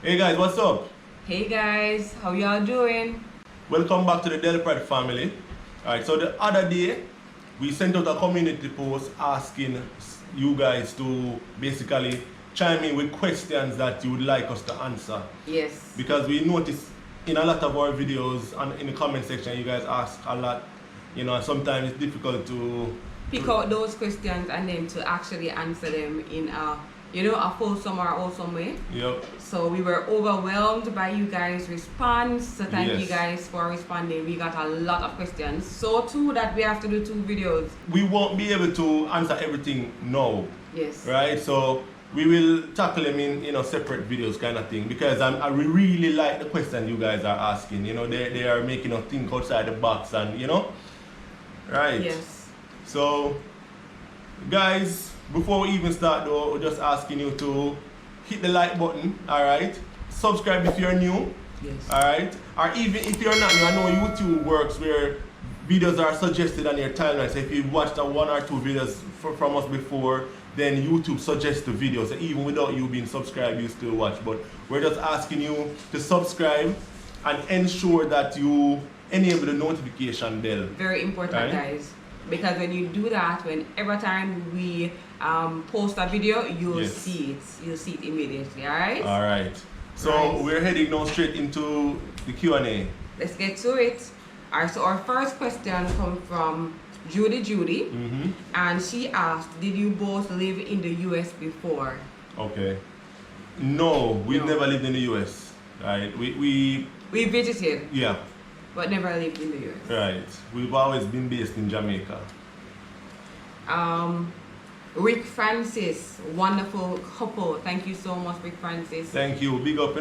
Hey guys, what's up? Hey guys, how y'all doing? Welcome back to the Diaspora family. Alright, so the other day we sent out a community post asking you guys to basically chime in with questions that you would like us to answer. Yes. Because we noticed in a lot of our videos and in the comment section you guys ask a lot, and sometimes it's difficult to Pick out those questions and then to actually answer them in a wholesome or awesome way. Yep. So we were overwhelmed by you guys' response. So thank you Yes. guys for responding. We got a lot of questions. So too that we have to do 2 videos. We won't be able to answer everything now. Yes. Right? So we will tackle them in separate videos kind of thing, because I really like the question you guys are asking. They are making us think outside the box, and right. Yes. So guys, before we even start though, we're just asking you to hit the like button, alright? Subscribe if you're new. Yes. Alright? Or even if you're not new, I know YouTube works where videos are suggested on your timeline. So if you've watched 1 or 2 videos from us before, then YouTube suggests the videos. So even without you being subscribed, you still watch. But we're just asking you to subscribe and ensure that you enable the notification bell. Very important, guys. Because when you do that, every time we post a video, you'll see it. You'll see it immediately, alright? Alright. So we're heading now straight into the Q&A. Let's get to it. Alright, so our first question comes from Judy. And she asked, did you both live in the US before? Okay. No, we've never lived in the US. Right. We visited. Yeah. But never lived in the US. Right. We've always been based in Jamaica. Rick Francis, wonderful couple. Thank you so much, Rick Francis. Thank you. Big up,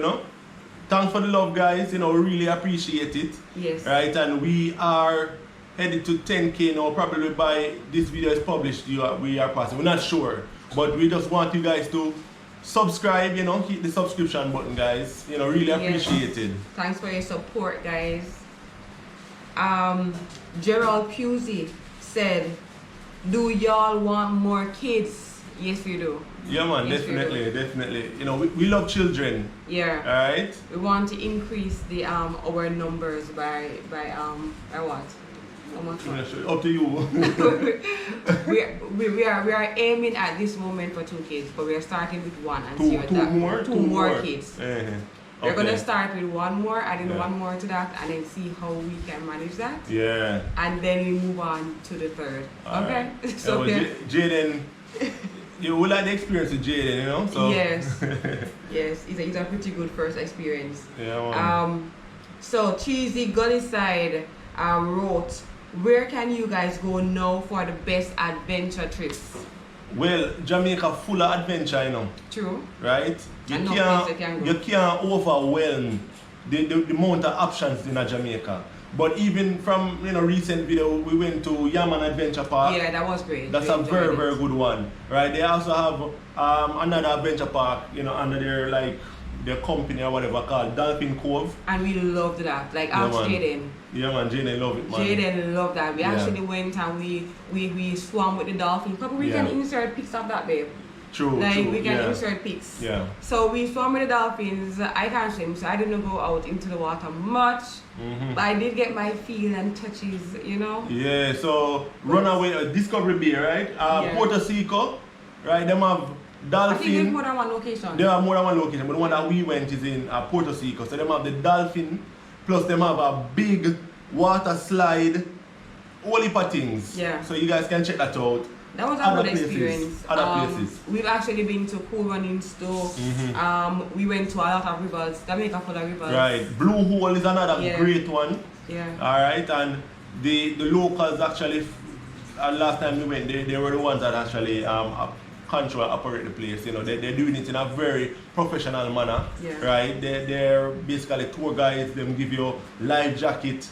Thanks for the love, guys. We really appreciate it. Yes. Right, and we are headed to 10K now. Probably by this video is published, we are passing. We're not sure, but we just want you guys to subscribe. Hit the subscription button, guys. Really appreciate it. Thanks for your support, guys. Gerald Pusey said, do y'all want more kids? Yes, we do. Yeah, man, yes, definitely. We love children. Yeah. Alright? We want to increase the our numbers by what? Up to you. we are aiming at this moment for 2 kids, but we are starting with 1 and see what two more kids. We're Okay. gonna start with 1 more, adding 1 more to that, and then see how we can manage that. Yeah. And then we move on to the 3rd. Okay. Right. So Jaden, you will like the experience with Jaden, So yes, yes, it's a pretty good first experience. Yeah. Man. So Cheesy Gully Side wrote, where can you guys go now for the best adventure trips? Well, Jamaica full of adventure, True. Right? You can't overwhelm the amount of options in Jamaica. But even from recent video, we went to Yaman Adventure Park. Yeah, that was great. That's a very good one, right? They also have another adventure park, under their company or whatever called Dolphin Cove. And we loved that. Ask Jaden. Yeah, man, Jaden loved it, man. Jaden loved that. We actually went and we swam with the dolphins. Probably we can insert pics of that, babe. True. We can insert pics. Yeah. So we swam with the dolphins. I can't swim, so I didn't go out into the water much. But I did get my feel and touches, Yeah, so Runaway, Discovery Bay, right? Puerto Rico, right? Them have dolphin. I think there's more than 1 location. There are more than 1 location, but the one that we went is in Puerto Rico. So them have the dolphin, plus them have a big water slide, all heap of things. Yeah. So you guys can check that out. That was a good experience. Other places. We've actually been to Cool Runnings too. We went to a lot of rivers. Jamaica full of rivers. Right. Blue Hole is another great one. Yeah. Alright, and the locals actually, last time we went, they were the ones that actually control and operate the place. They're doing it in a very professional manner. Yeah. Right? They're basically tour guides, them give you life jacket.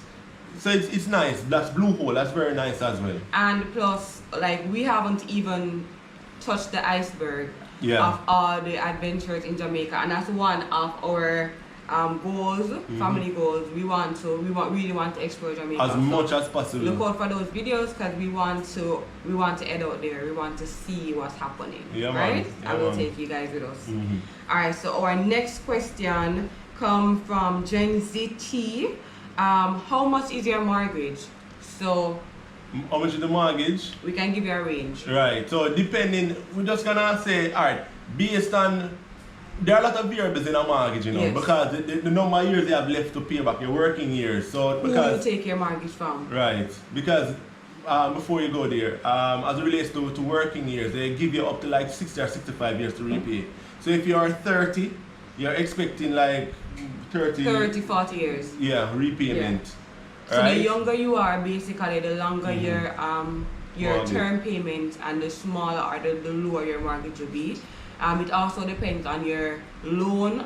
So it's nice. That's Blue Hole. That's very nice as well. And plus, we haven't even touched the iceberg of all the adventures in Jamaica, and that's one of our goals, family goals, we really want to explore Jamaica as much as possible. Look out for those videos because we want to head out there. We want to see what's happening, yeah, right? Yeah, and we'll take you guys with us. All right. So our next question comes from Gen ZT. How much is your mortgage? So. How much is the mortgage? We can give you a range. Right. So depending, we're just gonna say, all right, based on. There are a lot of variables in a mortgage, you know, yes. because the number of years they have left to pay back your working years. So because who you take your mortgage from? Right, because before you go there, as it relates to working years, they give you up to like 60 or 65 years to repay. So if you are 30, you're expecting like 30, 40 years. Yeah, repayment. Yeah. So right? the younger you are, basically, the longer your mortgage. term payment, and the smaller or the lower your mortgage will be. It also depends on your loan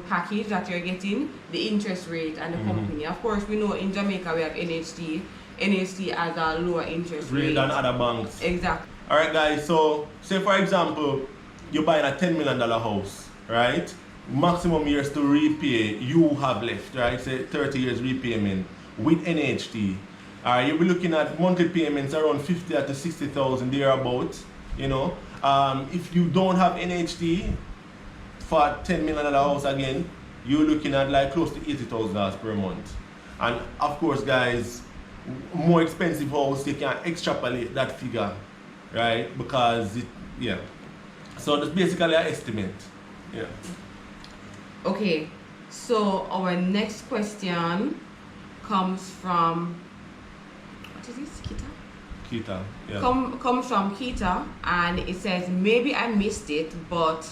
package that you're getting, the interest rate, and the company. Of course, we know in Jamaica we have NHT. NHT has a lower interest rate than other banks. Exactly. Alright guys, so say for example, you're buying a $10 million house, right? Maximum years to repay you have left, right? Say 30 years repayment with NHT. You'll be looking at monthly payments around 50 to 60,000 thereabouts, you know. If you don't have NHT for $10 million house again, you're looking at like close to $80,000 per month. And of course, guys, more expensive house, you can extrapolate that figure, right? Because so that's basically an estimate. Yeah. Okay, so our next question comes from, what is this, Kita, yeah. Comes from Kita, and it says, maybe I missed it, but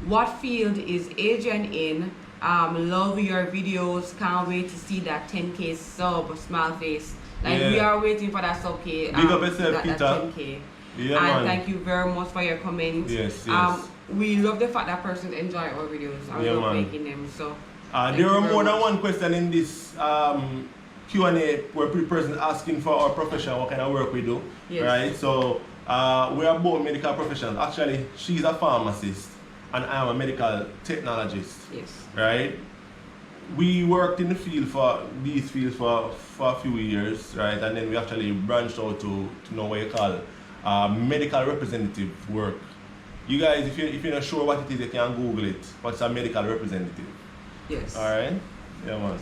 what field is Adrian in? Love your videos, can't wait to see that 10K sub, smile face. Like, we are waiting for that sub K. Big up yourself, Kita. That 10K. Yeah, and man. thank you very much for your comment. Yes. We love the fact that persons enjoy our videos and love making them. So there are more than one question in this Q&A where person asking for our profession, what kind of work we do, right? So we are both medical professionals. Actually, she's a pharmacist and I am a medical technologist. Yes. Right? We worked in the field for a few years, right? And then we actually branched out to know what you call medical representative work. You guys, if you're not sure what it is, you can Google it. What's a medical representative? Yes. Alright? Yeah, man.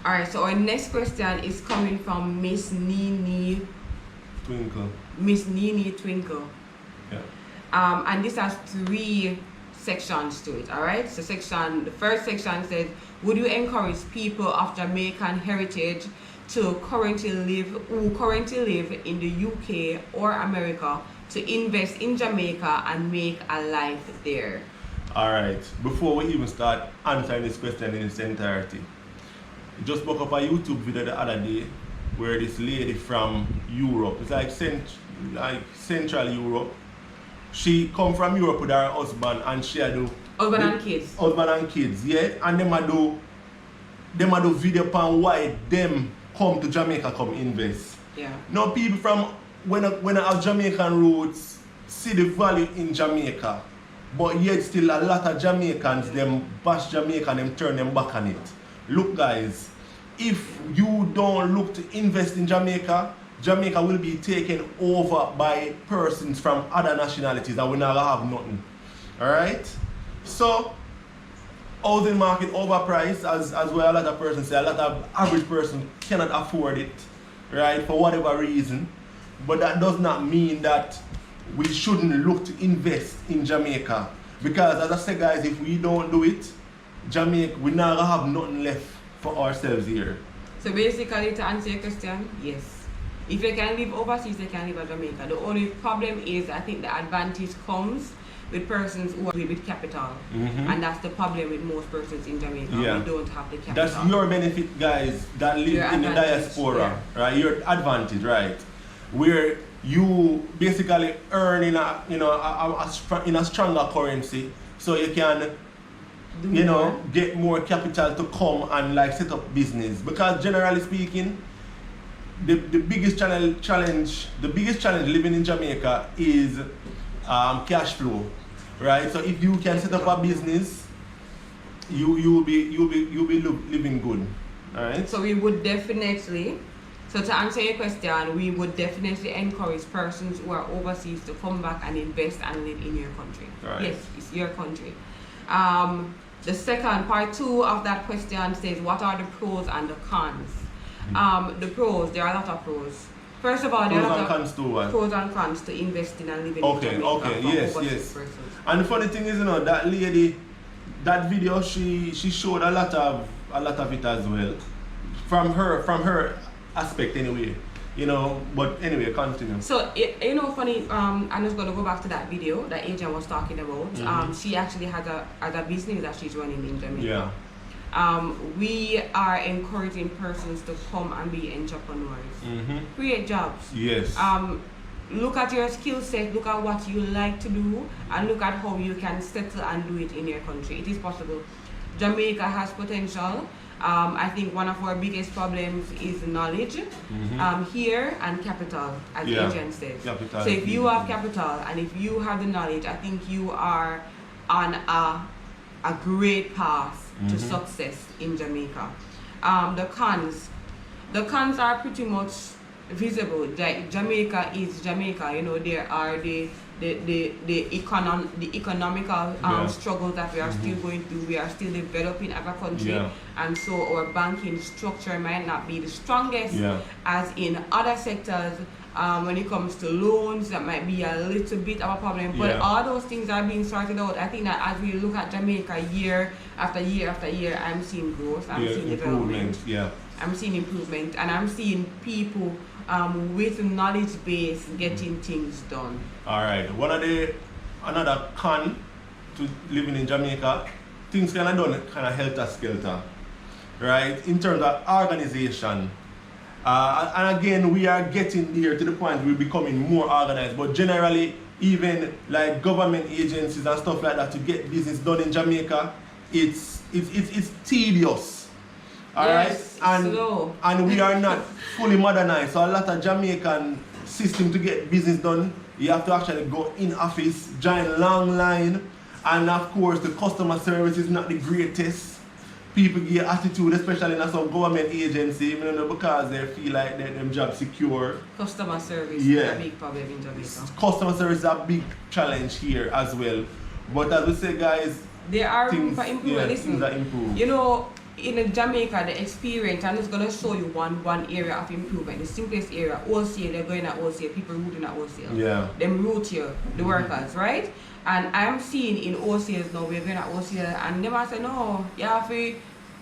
Alright, so our next question is coming from Miss Nini Twinkle. Miss Nini Twinkle. Yeah. And this has 3 sections to it, alright? So the first section says, would you encourage people of Jamaican heritage who currently live in the UK or America to invest in Jamaica and make a life there? Alright, before we even start answering this question in its entirety, just broke up a YouTube video the other day where this lady from Europe, it's like Central Europe, she come from Europe with her husband and she do husband and kids, yeah, and them a do video on why them come to Jamaica come invest. Yeah. Now people from when I have Jamaican roots see the value in Jamaica, but yet still a lot of Jamaicans them bash Jamaica and them turn them back on it. Look guys, if you don't look to invest in Jamaica, Jamaica will be taken over by persons from other nationalities and we never have nothing. Alright? So housing market overpriced as well, a lot of persons say, a lot of average person cannot afford it, right, for whatever reason. But that does not mean that we shouldn't look to invest in Jamaica. Because as I said guys, if we don't do it, Jamaica, we never have nothing left for ourselves here. So basically, to answer your question, yes. If you can live overseas, you can live in Jamaica. The only problem is, I think the advantage comes with persons who are with capital. And that's the problem with most persons in Jamaica. We don't have the capital. That's your benefit, guys, that live in the diaspora, right? Your advantage, right? Where you basically earn in a stronger currency, so you can get more capital to come and like set up business. Because generally speaking, the biggest challenge living in Jamaica is cash flow, right? So if you can set up a business you'll be living good. All right. So we would definitely. So to answer your question, we would definitely encourage persons who are overseas to come back and invest and live in your country. Right. Yes, it's your country. The second part 2 of that question says, what are the pros and the cons? The pros, there are a lot of pros. First of all, there are a lot of pros and cons to investing and living in Jamaica. Okay, yes. Persons. And the funny thing is, that lady, that video, she showed a lot of it as well, from her aspect anyway, but anyway, continue. So funny, I'm just gonna go back to that video that Agent was talking about. She actually has a business that she's running in Jamaica. Yeah. We are encouraging persons to come and be entrepreneurs, create jobs. Yes. Look at your skill set, look at what you like to do, and look at how you can settle and do it in your country. It is possible. Jamaica has potential. I think one of our biggest problems is knowledge here and capital, as the agent says. Capital. So if you have capital and if you have the knowledge, I think you are on a great path to success in Jamaica. The cons are pretty much visible. Jamaica is Jamaica. There are the economical struggles that we are still going through. We are still developing as a country, and so our banking structure might not be the strongest as in other sectors. When it comes to loans, that might be a little bit of a problem, but all those things are being sorted out. I think that as we look at Jamaica year after year after year, I'm seeing growth, I'm seeing development, I'm seeing improvement, and I'm seeing people with knowledge base getting things done. Alright, another con to living in Jamaica, things kind of done kind of helter-skelter, right? In terms of organization. And again, we are getting there to the point we're becoming more organized, but generally, even like government agencies and stuff like that, to get business done in Jamaica, it's tedious. Alright? And we are not fully modernized. So a lot of Jamaican system to get business done, you have to actually go in office, join long line, and of course the customer service is not the greatest. People get attitude, especially in some government agency, because they feel like their job secure. Customer service is a big problem in Jamaica. Customer service is a big challenge here as well. But as we say, guys, there are room for improvement. Things are improved. In Jamaica, the experience, I'm just going to show you one area of improvement. The simplest area, wholesale, they're going at wholesale, people rooting at wholesale. Yeah. Them root here, the workers, right? And I'm seeing in wholesales now, we're going at wholesale, and them I say, no, you have to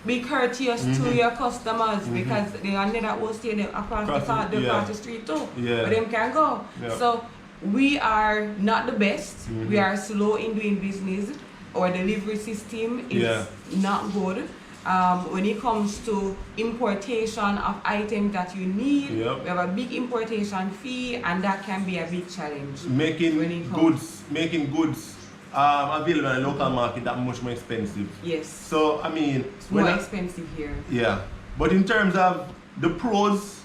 be courteous to your customers because they are near that wholesale across the street too. Yeah. But them can go. Yeah. So we are not the best. We are slow in doing business. Our delivery system is not good. When it comes to importation of items that you need, we have a big importation fee, and that can be a big challenge. Making goods available in the local market that much more expensive. Yes. So I mean, it's more expensive here. Yeah, but in terms of the pros,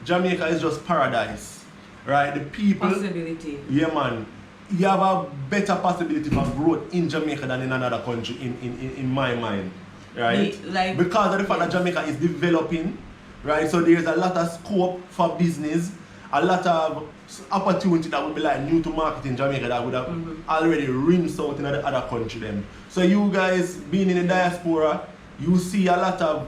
Jamaica is just paradise, right? The people. Possibility. Yeah, man. You have a better possibility for growth in Jamaica than in another country, in my mind. Right? Because of the fact that Jamaica is developing, right? So there's a lot of scope for business, a lot of opportunity that would be like new to market in Jamaica that would have already rinsed out in the other country then. So you guys being in the diaspora, you see a lot of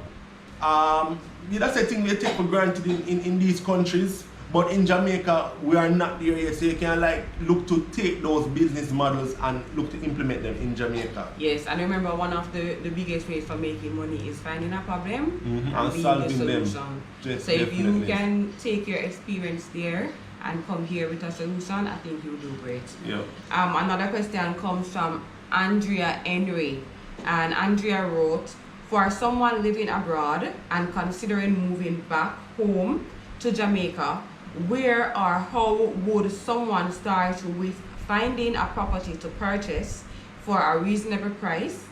that's a thing we take for granted in these countries. But in Jamaica, we are not there yet, so you can look to take those business models and look to implement them in Jamaica. Yes, and remember one of the biggest ways for making money is finding a problem and being solving the solution. them. So if you can take your experience there and come here with a solution, I think you'll do great. Yeah. Another question comes from Andrea Henry, and Andrea wrote, for someone living abroad and considering moving back home to Jamaica, where or how would someone start with finding a property to purchase for a reasonable price,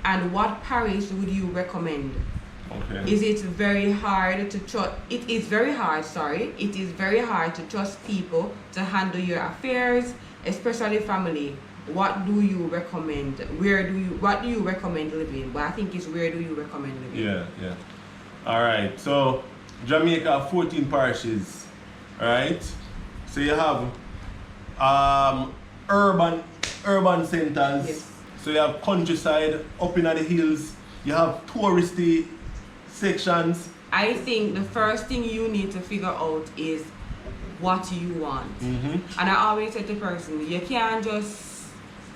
and what parish would you recommend? Okay. Is it very hard to trust? It is very hard to trust people to handle your affairs, especially family. what do you recommend? What do you recommend living? But I think it's where do you recommend living? Yeah. All right. So Jamaica, 14 parishes. All right. So you have urban centers. Yes. So you have countryside, up in the hills. You have touristy sections. I think the first thing you need to figure out is what you want. And I always say to the person, you can't just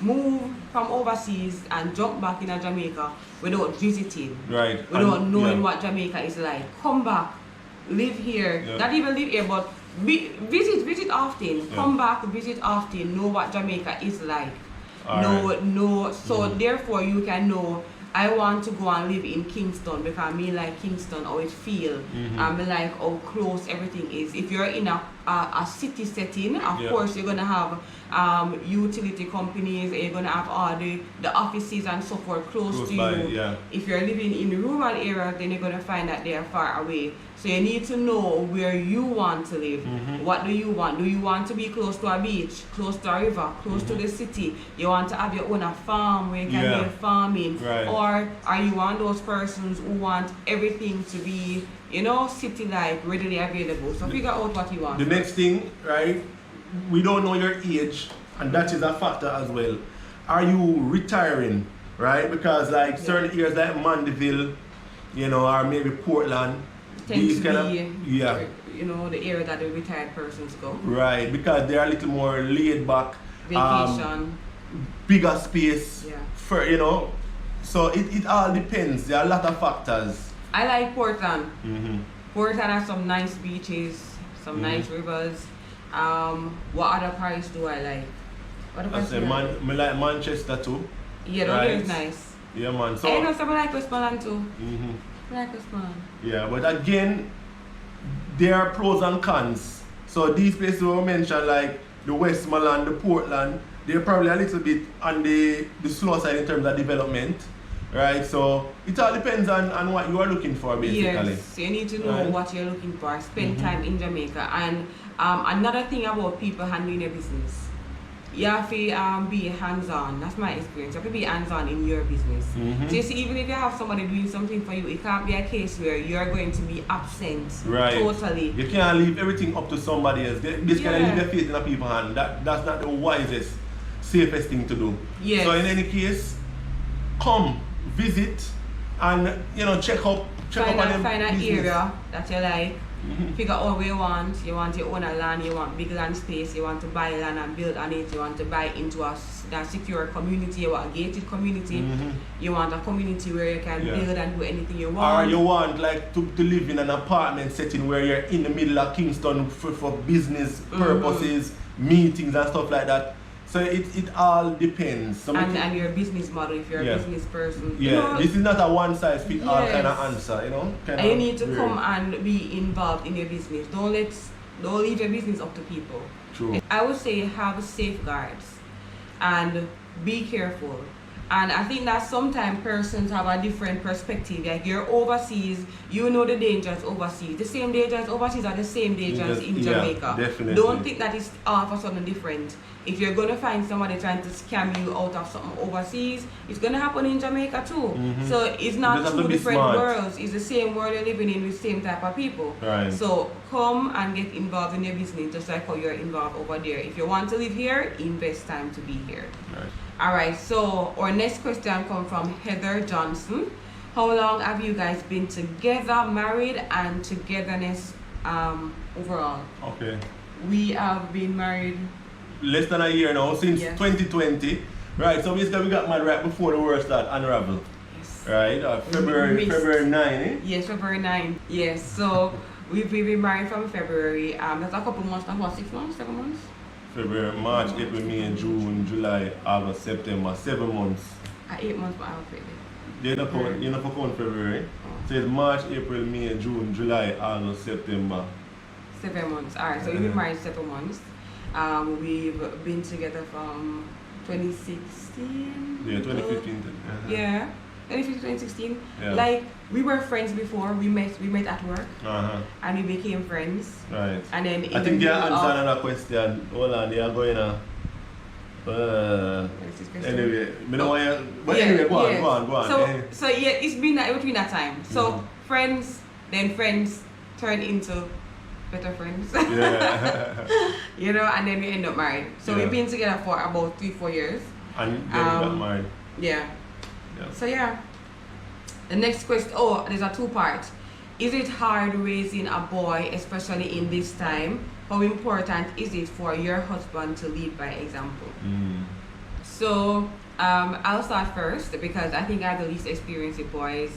move from overseas and jump back in Jamaica without visiting. Right. Without knowing what Jamaica is like. Come back, live here. Yeah. Not even live here, but visit often. Yeah. Come back, visit often. Know what Jamaica is like. So therefore you can know, I want to go and live in Kingston because me like Kingston, how it feel, and me like how close everything is. If you're in a city setting, of course you're gonna have utility companies, and you're gonna have all the offices and so forth close to by, you. yeah. If you're living in rural areas, then you're gonna find that they are far away. So you need to know where you want to live. What do you want? Do you want to be close to a beach, close to a river, close to the city? You want to have your own farm where you can do farming? Right. Or are you one of those persons who want everything to be, city-like, readily available? So figure out what you want. The next thing, right, we don't know your age, and that is a factor as well. Are you retiring, right? Because like certain areas like Mandeville, or maybe Portland, Tend to kind be, of, the area that the retired persons go. Right, because they're a little more laid back. Vacation. Bigger space. Yeah. So it all depends. There are a lot of factors. I like Portland. Portland has some nice beaches, some nice rivers. What other parts do I like? I say I like Manchester too. Yeah, that is nice. Yeah, man. So I know some like Westmoreland too. I like Westmoreland. Yeah, but again, there are pros and cons. So these places we mentioned, like the Westmoreland, the Portland, they're probably a little bit on the slow side in terms of development, right? So it all depends on what you are looking for, basically. Yes, you need to know what you're looking for. Spend time in Jamaica. And another thing about people handling their business, you have to be hands-on. That's my experience. You have to be hands-on in your business. So you see, even if you have somebody doing something for you, it can't be a case where you're going to be absent totally. You can't leave everything up to somebody else. This can leave your faith in a people's hand. That's not the wisest, safest thing to do. Yes. So in any case, come, visit, and check up Find on an business. area that you like. Figure out what you want. You want your own land, you want big land space, you want to buy land and build on it, you want to buy into a secure community, you want a gated community, you want a community where you can build and do anything you want. Or you want like to live in an apartment setting where you're in the middle of Kingston for business purposes, meetings and stuff like that. So it all depends. And your business model, if you're a business person. Yeah, this is not a one size fit all kind of answer, And you need to come and be involved in your business. Don't leave your business up to people. True. I would say have safeguards and be careful. And I think that sometimes persons have a different perspective. Like you're overseas, you know the dangers overseas. The same dangers overseas are the same dangers in Jamaica. Definitely. Don't think that it's all of a sudden different. If you're going to find somebody trying to scam you out of something overseas, it's going to happen in Jamaica too. So it's not two different worlds. It's the same world you're living in with the same type of people. Right. So come and get involved in your business just like how you're involved over there. If you want to live here, invest time to be here. Right. Alright, so our next question comes from Heather Johnson. How long have you guys been together, married, and togetherness overall? Okay. We have been married less than a year now, since 2020. Right, so basically we got married right before the world started unravel. Yes. Right, February 9, eh? Yes, February 9. Yes, so we've been married from February. That's a couple months now, what, 6 months, 7 months? February, March, April, May, June, July, August, September, 7 months. 8 months, but I'll pay it. You don't count February. So it's March, April, May, June, July, August, September. 7 months. Alright, so we've been married 7 months. We've been together from 2016. Yeah, 2015. Yeah, 2015, 2016. Yeah. Like we were friends before. We met at work, and we became friends. Right. And then I think they are answering another question. Hold on, they are going to. Anyway, me don't want you, but anyway, go on. So yeah, it's been between that time. So friends, then friends turn into better friends. Yeah. You know, and then we end up married. So we've been together for about 3-4 years. And then we got married. Yeah. So yeah. The next question, there's a 2-part. Is it hard raising a boy, especially in this time? How important is it for your husband to lead by example? So I'll start first because I think I have the least experience with boys.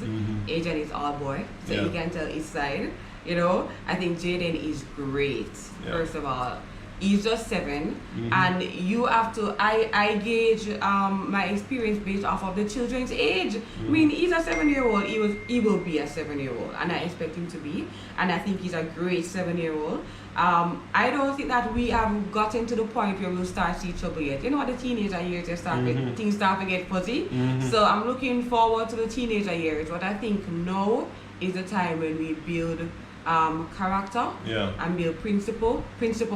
Adrian is all boy, so you can tell his side. You know, I think Jaden is great. First of all, he's just 7, and you have to. I gauge my experience based off of the children's age. I mean, he's a 7-year-old. He will be a 7-year-old, and I expect him to be. And I think he's a great 7-year-old. I don't think that we have gotten to the point where we'll start to see trouble yet. You know what, the teenager years things start to get fuzzy. So I'm looking forward to the teenager years. What I think now is the time when we build character and build principle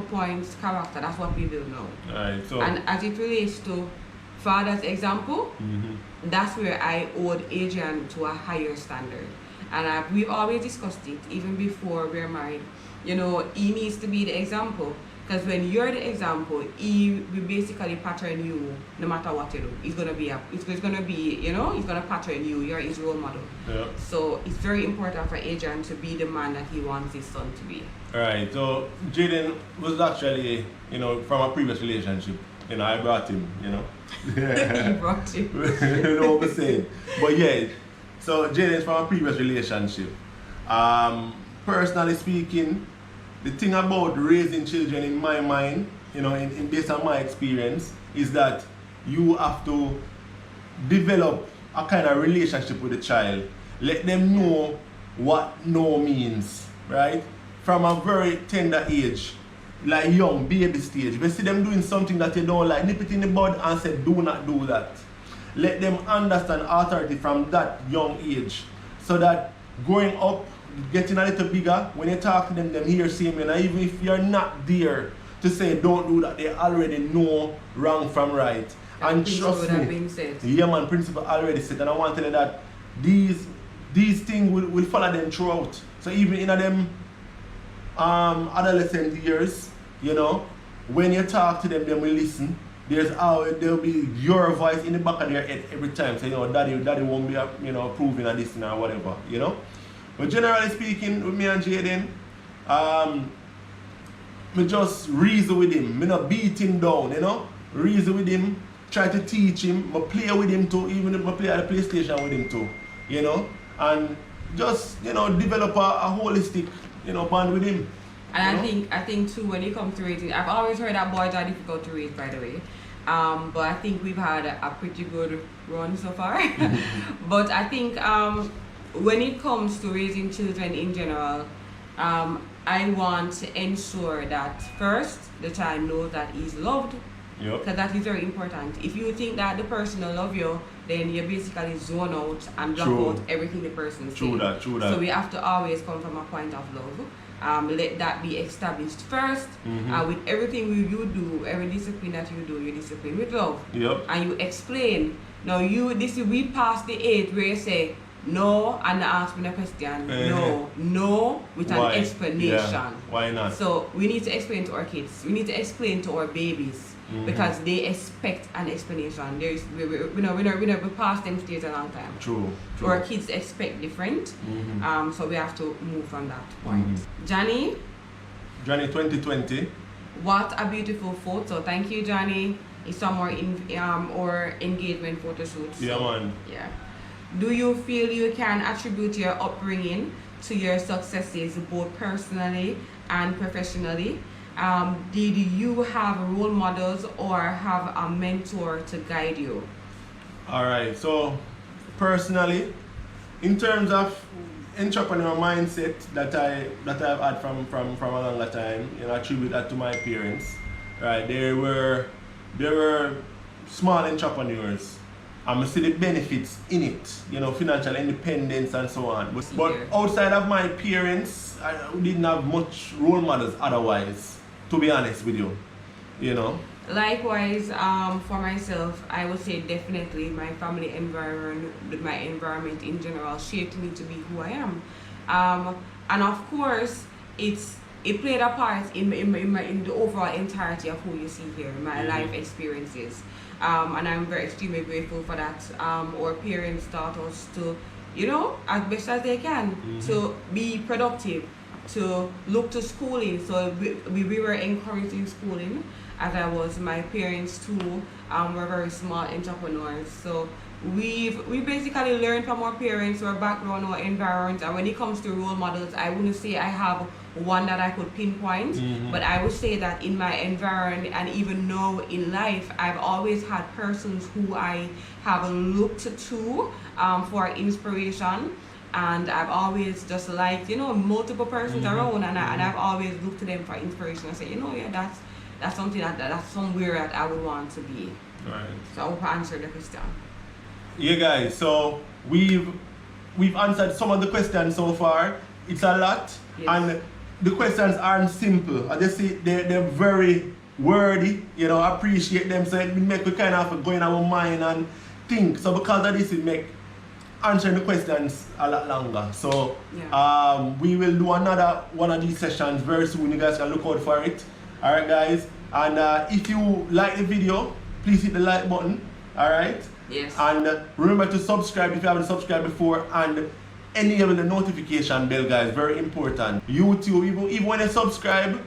points, character. That's what we build now. Right, so and as it relates to father's example, that's where I owed Adrian to a higher standard. And we've always discussed it, even before we're married. You know, he needs to be the example. Because when you're the example, he will basically pattern you no matter what you do. He's gonna be he's gonna pattern you. You're his role model. Yeah. So it's very important for Adrian to be the man that he wants his son to be. Alright, so Jaden was actually, from a previous relationship. I brought him, You brought him. You know what I'm saying? But yeah, so Jaden's from a previous relationship. Personally speaking, the thing about raising children in my mind, in based on my experience, is that you have to develop a kind of relationship with the child. Let them know what no means, right? From a very tender age, like young, baby stage. If you see them doing something that you don't like, nip it in the bud and say, do not do that. Let them understand authority from that young age, so that growing up, getting a little bigger, when you talk to them hear same, and even if you're not there to say don't do that, they already know wrong from right. And trust me, yeah man, principle already set, and I want to tell you that these things will follow them throughout. So even in them adolescent years, when you talk to them will listen. There'll be your voice in the back of their head every time. So daddy won't be approving of this or whatever, But generally speaking, with me and Jaden, me just reason with him. Me not beat him down, Reason with him, try to teach him, me play with him too, even if I play at the PlayStation with him too, And just, develop a holistic, bond with him. And I think too, when it comes to raising, I've always heard that boys are difficult to raise, by the way. But I think we've had a pretty good run so far. But I think when it comes to raising children in general, I want to ensure that first the child knows that he's loved, because that is very important. If you think that the person will love you, then you basically zone out and block out everything the person says. True that. So we have to always come from a point of love. Let that be established first. With everything you do, every discipline that you do, you discipline with love. And you explain. Now we pass the age where you say no and ask me a question. No with an explanation. Why not? So we need to explain to our kids. We need to explain to our babies. Because they expect an explanation. We passed them stage a long time. True. Our kids expect different. So we have to move from that point. Johnny 2020. What a beautiful photo. Thank you, Johnny. It's some more or engagement photo shoots. Yeah, man. Yeah. Do you feel you can attribute your upbringing to your successes both personally and professionally? Did you have role models or have a mentor to guide you? Alright, so personally, in terms of entrepreneur mindset that I've had from a longer time, I attribute that to my parents. Right, they were small entrepreneurs. I see the benefits in it, financial independence and so on. But outside of my parents, I didn't have much role models otherwise. To be honest with you, Likewise, for myself, I would say definitely my family environment, my environment in general, shaped me to be who I am. And of course, it played a part in the overall entirety of who you see here, my life experiences. And I'm very extremely grateful for that. Our parents taught us to, as best as they can, to be productive, to look to schooling. So we were encouraged in schooling, as I was. My parents too were very smart entrepreneurs. So we basically learned from our parents, our background, our environment. And when it comes to role models, I wouldn't say I have one that I could pinpoint, but I would say that in my environment and even now in life, I've always had persons who I have looked to for inspiration. And I've always just liked, multiple persons around, and I've always looked to them for inspiration and say, that's something that's somewhere that I would want to be. Right. So I hope I answered the question. Yeah, guys. So we've answered some of the questions so far. It's a lot, and the questions aren't simple. I just see they're very wordy. I appreciate them. So it make me kind of go in our mind and think. So because of this, it make answering the questions a lot longer. So we will do another one of these sessions very soon. You guys can look out for it. Alright, guys. And if you like the video, please hit the like button. Alright? Yes. And remember to subscribe if you haven't subscribed before, and enable the notification bell, guys. Very important. YouTube, even when you subscribe,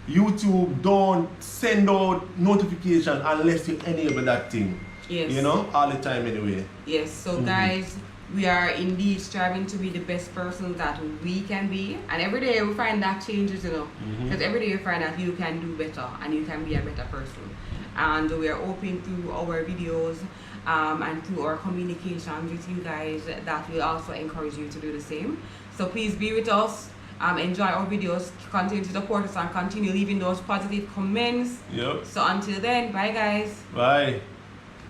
YouTube don't send out notification unless you enable that thing. Yes. All the time anyway. Yes. So guys, we are indeed striving to be the best person that we can be, and every day we find that changes, because every day you find that you can do better and you can be a better person. And we are hoping through our videos and through our communications with you guys that will also encourage you to do the same. So please be with us, enjoy our videos, continue to support us, and continue leaving those positive comments. Yep. So until then, bye guys. Bye.